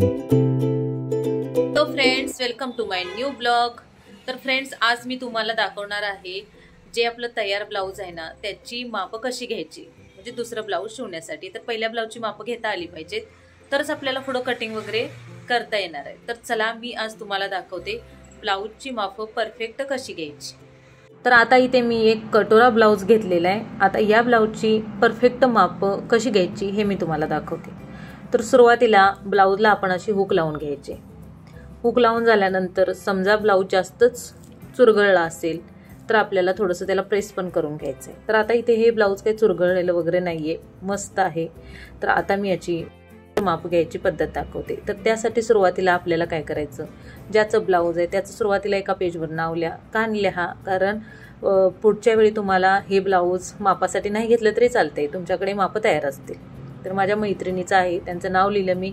तो friends, welcome to my new blog. तर friends, आज मी तुम्हाला दाखवणार आहे जे आपलं तयार ब्लाऊज आहे ना त्याची माप कशी घ्यायची, म्हणजे दुसरं ब्लाऊज शिवण्यासाठी। तर पहिल्या ब्लाऊजची माप घेता आली पाहिजेत, तरच आपल्याला पुढे कटिंग वगैरे करता येणार आहे। तर चला मी आज तुम्हाला दाखवते ब्लाऊजची माप परफेक्ट कशी घ्यायची। तर आता इथे मी एक कटोरा ब्लाऊज घेतलेला आहे। आता या ब्लाऊजची परफेक्ट माप कशी घ्यायची हे मी तुम्हाला दाखवते। तर सुरुवातीला ब्लाऊजला आपण अशी हुक लावून घ्यायचे। हुक लावून झाल्यानंतर समजा ब्लाऊज जास्तच चुरगळला असेल तर आपल्याला थोडंसं त्याला प्रेस पण करून घ्यायचं आहे। तर आता इथे हे ब्लाऊज काही चुरगळलेलं वगैरे नाहीये, मस्त आहे। तर आता मी याची माप घ्यायची पद्धत दाखवते। तर त्यासाठी सुरुवातीला आपल्याला काय करायचं, ज्याचं ब्लाऊज आहे त्याचं सुरुवातीला एका पेजवर नाव लिहा, कारण पुढच्या वेळी तुम्हाला हे ब्लाऊज मापासाठी नाही घेतलं तरी चालतंय, तुमच्याकडे माप तयार असतील। तर माझ्या मैत्रिणीचं आहे, त्यांचं नाव लिहिलं मी।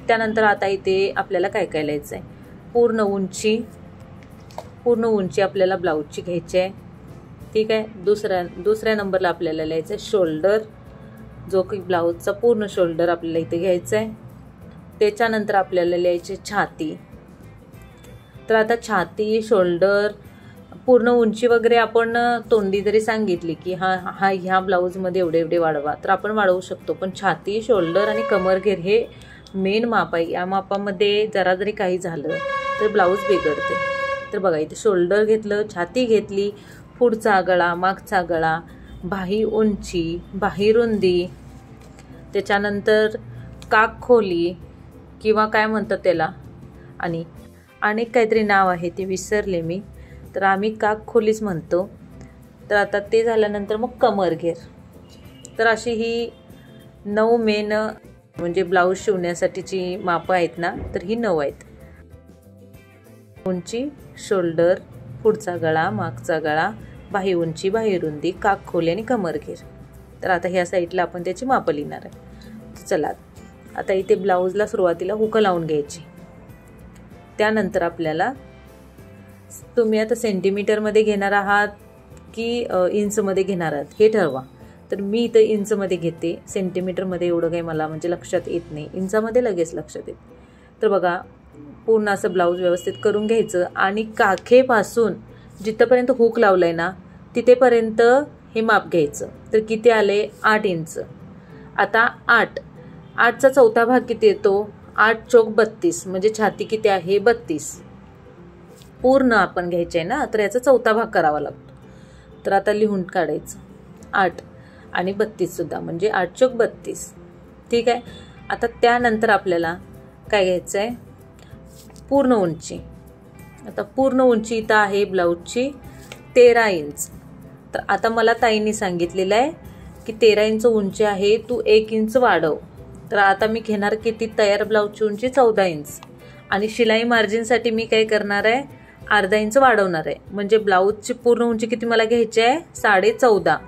त्यानंतर आता इथे आपल्याला काय काय लिहायचं आहे, पूर्ण उंची आपल्याला ब्लाऊजची घ्यायची आहे, ठीक आहे। दुसऱ्या नंबरला आपल्याला लिहायचं आहे शोल्डर, जो की ब्लाऊजचा पूर्ण शोल्डर आपल्याला इथे घ्यायचा आहे। त्याच्यानंतर आपल्याला लिहायचे छाती। तर आता छाती, शोल्डर, पूर्ण उंची वगैरे आपण तोंडी जरी सांगितली की ह्या ब्लाऊजमध्ये एवढे वाढवा तर आपण वाढवू शकतो, पण छाती, शोल्डर आणि कमरघेर हे मेन माप आहे। या मापामध्ये जरा जरी काही झालं तर ब्लाऊज बिघडते। तर बघा इथे शोल्डर घेतलं, छाती घेतली, पुढचा गळा, मागचा गळा, बाही उंची, बाही रुंदी, त्याच्यानंतर काक खोली किंवा काय म्हणतात त्याला, आणि अनेक काहीतरी नाव आहे ते विसरले मी, तर आम्ही काक खोलीच म्हणतो। तर आता ते झाल्यानंतर मग कमरघेर। तर अशी ही 9 मेन म्हणजे ब्लाऊज शिवण्यासाठीची माप आहेत ना, तर ही 9 आहेत। उंची, शोल्डर, पुढचा गळा, मागचा गळा, बाही उंची, बाही रुंदी, काक खोली आणि कमरघेर। तर आता ह्या साईडला आपण त्याची माप लिहिणार आहे। चला आता इथे ब्लाऊजला सुरुवातीला हुक लावून घ्यायची। त्यानंतर आपल्याला, तुम्ही आता सेंटीमीटरमध्ये घेणार आहात की इंचमध्ये घेणार आहात हे ठरवा। तर मी इथं इंचमध्ये घेते, सेंटीमीटरमध्ये एवढं काही मला म्हणजे लक्षात येत नाही, इंचामध्ये लगेच लक्षात येते। तर बघा पूर्ण असं ब्लाऊज व्यवस्थित करून घ्यायचं आणि काखेपासून जिथपर्यंत हुक लावलंय ना तिथेपर्यंत हे माप घ्यायचं। तर किती आले, 8 इंच। आता 8चा चौथा भाग किती येतो, 8 चौक 32, म्हणजे छाती किती आहे 32 पूर्ण आपण घ्यायचे आहे ना, तर याचा चौथा भाग करावा लागतो। तर आता लिहून काढायचं 8 आणि 32 सुद्धा, म्हणजे 8 चौक 32, ठीक आहे। आता त्यानंतर आपल्याला काय घ्यायचं आहे, पूर्ण उंची। आता पूर्ण उंची इथं आहे ब्लाऊजची 13 इंच। तर आता मला ताईंनी सांगितलेलं आहे की 13 इंच उंची आहे, तू 1 इंच वाढव। तर आता मी घेणार किती, तयार ब्लाऊजची उंची 14 इंच आणि शिलाई मार्जिनसाठी मी काय करणार आहे, अर्धा इंच वाढवणार आहे, म्हणजे ब्लाऊजची पूर्ण उंची किती मला घ्यायची आहे, 14.5।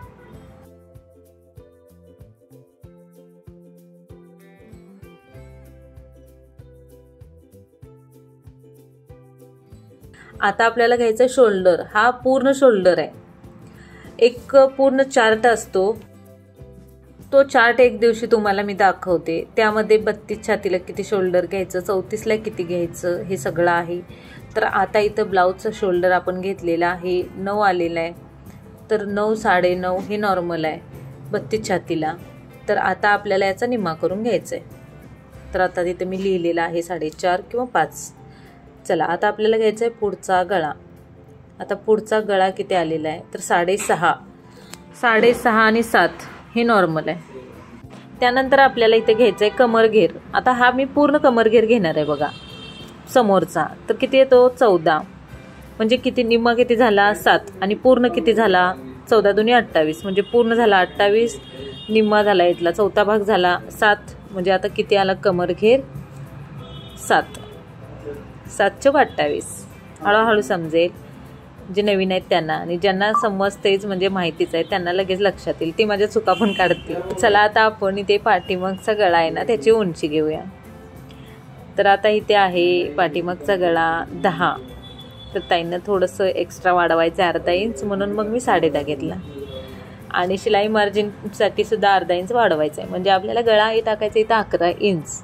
आता आपल्याला घ्यायचं शोल्डर, हा पूर्ण शोल्डर आहे। एक पूर्ण चार्ट असतो, तो चार्ट एक दिवशी तुम्हाला मी दाखवते। त्यामध्ये 32 छातीला किती शोल्डर घ्यायचं, 34ला किती घ्यायचं हे सगळं आहे। तर आता इथं ब्लाऊजचं शोल्डर आपण घेतलेलं आहे 9 आलेलं आहे। तर 9, 9.5 हे नॉर्मल आहे 32 छातीला। तर आता आपल्याला याचा निम्मा करून घ्यायचा आहे। तर आता तिथे मी लिहिलेलं आहे 4.5 किंवा 5। चला आता आपल्याला घ्यायचा आहे पुढचा गळा। आता पुढचा गळा किती आलेला आहे, तर 6.5 आणि 7 हे नॉर्मल आहे। त्यानंतर आपल्याला इथे घ्यायचं आहे कमरघेर। आता हा मी पूर्ण कमरघेर घेणार आहे बघा समोरचा। तर किती येतो, 14, म्हणजे किती, निम्मा किती झाला 7 आणि पूर्ण किती झाला 14 दुनी 28, म्हणजे पूर्ण झाला 28, निम्मा झाला इथला चौथा भाग झाला 7, म्हणजे आता किती आला कमरघेर 7 चौक 28। हळूहळू समजेल, जे नवीन आहेत त्यांना, आणि ज्यांना समजतेच म्हणजे माहितीच आहे त्यांना लगेच लक्षात येईल, ती माझ्या चुका पण काढते। चला आता आपण इथे पाठीमागचा गळा आहे ना त्याची उंची घेऊया। तर आता इथे आहे पाठीमागचा गळा 10, तर ताईंना थोडंसं एक्स्ट्रा वाढवायचं आहे अर्धा इंच, म्हणून मग मी 10.5 घेतला। आणि शिलाई मार्जिनसाठी सुद्धा अर्धा इंच वाढवायचं आहे, म्हणजे आपल्याला गळा हे टाकायचं इथं 11 इंच।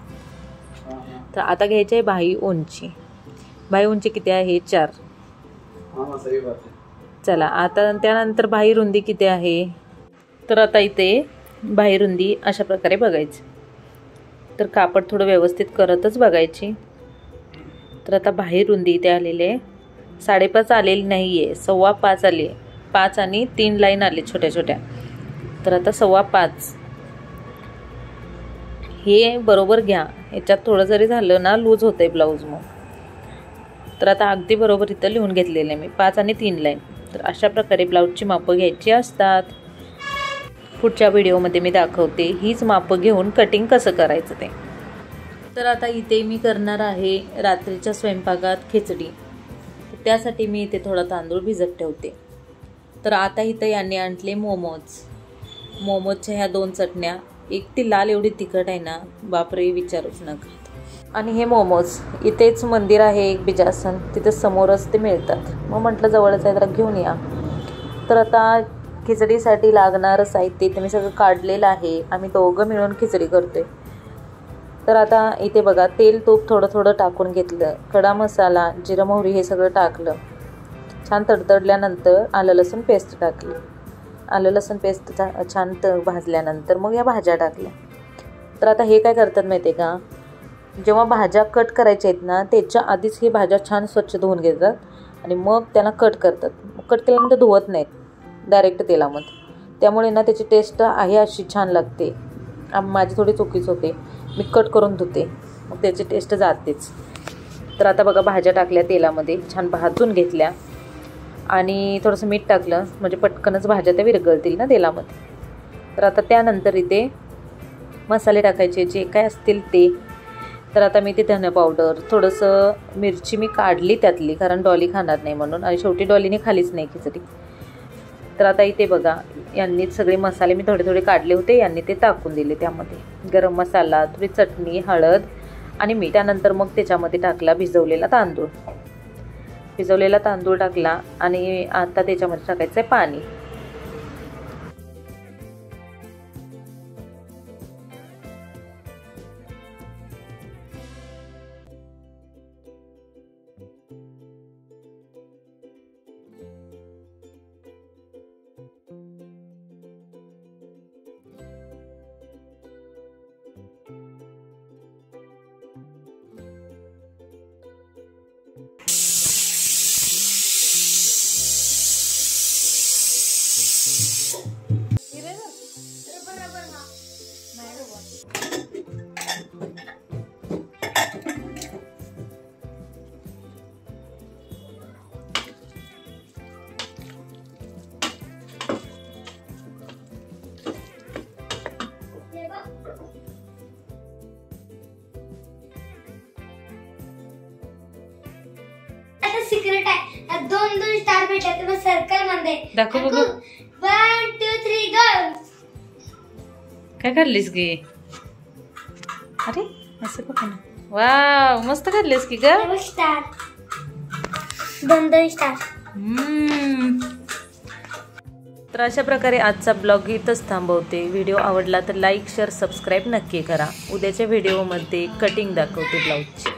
तर आता घ्यायची आहे बाही उंची. बाही उंची किती आहे? 4. चला आता त्यानंतर बाही रुंदी किती आहे? तर आता इथे बाही रुंदी अशा प्रकारे बघायची. तर कापड थोडं व्यवस्थित करतच बघायची. तर आता बाही रुंदी इथे आलेली आहे 5.5 आलेली नाही आहे, 5.25 आली आहे. 5 आणि 3 लाईन आले छोट्या छोट्या. तर आता 5.25 हे बरोबर घ्या. याच्यात थोडं जरी झालं ना लूज होतंय ब्लाऊज मग. तर आता अगदी बरोबर इथं लिहून घेतलेलं आहे मी 5 आणि 3 लाईन. तर अशा प्रकारे ब्लाऊजची मापं घ्यायची असतात. पुढच्या व्हिडिओमध्ये मी दाखवते हीच मापं घेऊन कटिंग कसं करायचं ते. तर आता इथे मी करणार आहे रात्रीच्या स्वयंपाकात खिचडी. त्यासाठी मी इथे थोडा तांदूळ भिजत ठेवते. तर आता इथं यांनी आणले मोमोजच्या ह्या 2 चटण्या. एक ती लाल एवढी तिखट आहे ना, बापरे विचारूच नका. आणि हे मोमोज इथेच मंदिर आहे एक बिजासन, तिथे समोरच ते मिळतात. मग म्हटलं जवळच आहे तर घेऊन या. तर आता खिचडीसाठी लागणारं साहित्य इथे मी सगळं काढलेलं आहे. आम्ही दोघं मिळून खिचडी करतोय. तर आता इथे बघा तेल तूप थोडं थोडं टाकून घेतलं. खडा मसाला जिरं मोहरी हे सगळं टाकलं. छान तडतडल्यानंतर आलं लसूण पेस्ट टाकली. आलं लसूण पेस्ट छान भाजल्यानंतर मग या भाज्या टाकल्या. तर आता हे काय करतात माहिती आहे का, जेव्हा भाज्या कट करायच्या आहेत ना त्याच्या आधीच ही भाज्या छान स्वच्छ धुवून घेतात आणि मग त्यांना कट करतात. कट केल्यानंतर धुवत नाहीत डायरेक्ट तेलामध्ये. त्यामुळे ना त्याची टेस्ट आहे अशी छान लागते. माझी थोडी चुकीच होते, मी कट करून धुते मग त्याची टेस्ट जातेच. तर आता बघा भाज्या टाकल्या तेलामध्ये, छान भाजून घेतल्या आणि थोडंसं मीठ टाकलं म्हणजे पटकनच भाज्या त्या विरघळतील ना तेलामध्ये. तर आता त्यानंतर इथे मसाले टाकायचे जे काय असतील ते. तर आता मी ते धने पावडर, थोडंसं मिरची मी काढली त्यातली कारण डॉली खाणार नाही म्हणून, आणि शेवटी डॉलीने खालीच नाही खिचडी. तर आता इथे बघा यांनी सगळे मसाले मी थोडे थोडे काढले होते, यांनी ते टाकून दिले त्यामध्ये. गरम मसाला, थोडी चटणी, हळद आणि मीठ. त्यानंतर मग त्याच्यामध्ये टाकला भिजवलेला तांदूळ टाकला आणि आता त्याच्यामध्ये टाकायचं आहे पाणी. सिक्रेट आहे. 2 स्टार भेटले मग सर्कल मध्ये दाखव बघू. 1 2 3 गो. काय करलीस गे? अरे असं का पण, वाव मस्त करलीस की ग. Star 2 star. तर अशा प्रकारे आजचा ब्लॉग इथंच थांबवते. व्हिडिओ आवडला तर लाईक शेअर सबस्क्राईब नक्की करा. उद्याच्या व्हिडिओमध्ये कटिंग दाखवते ब्लाऊजची.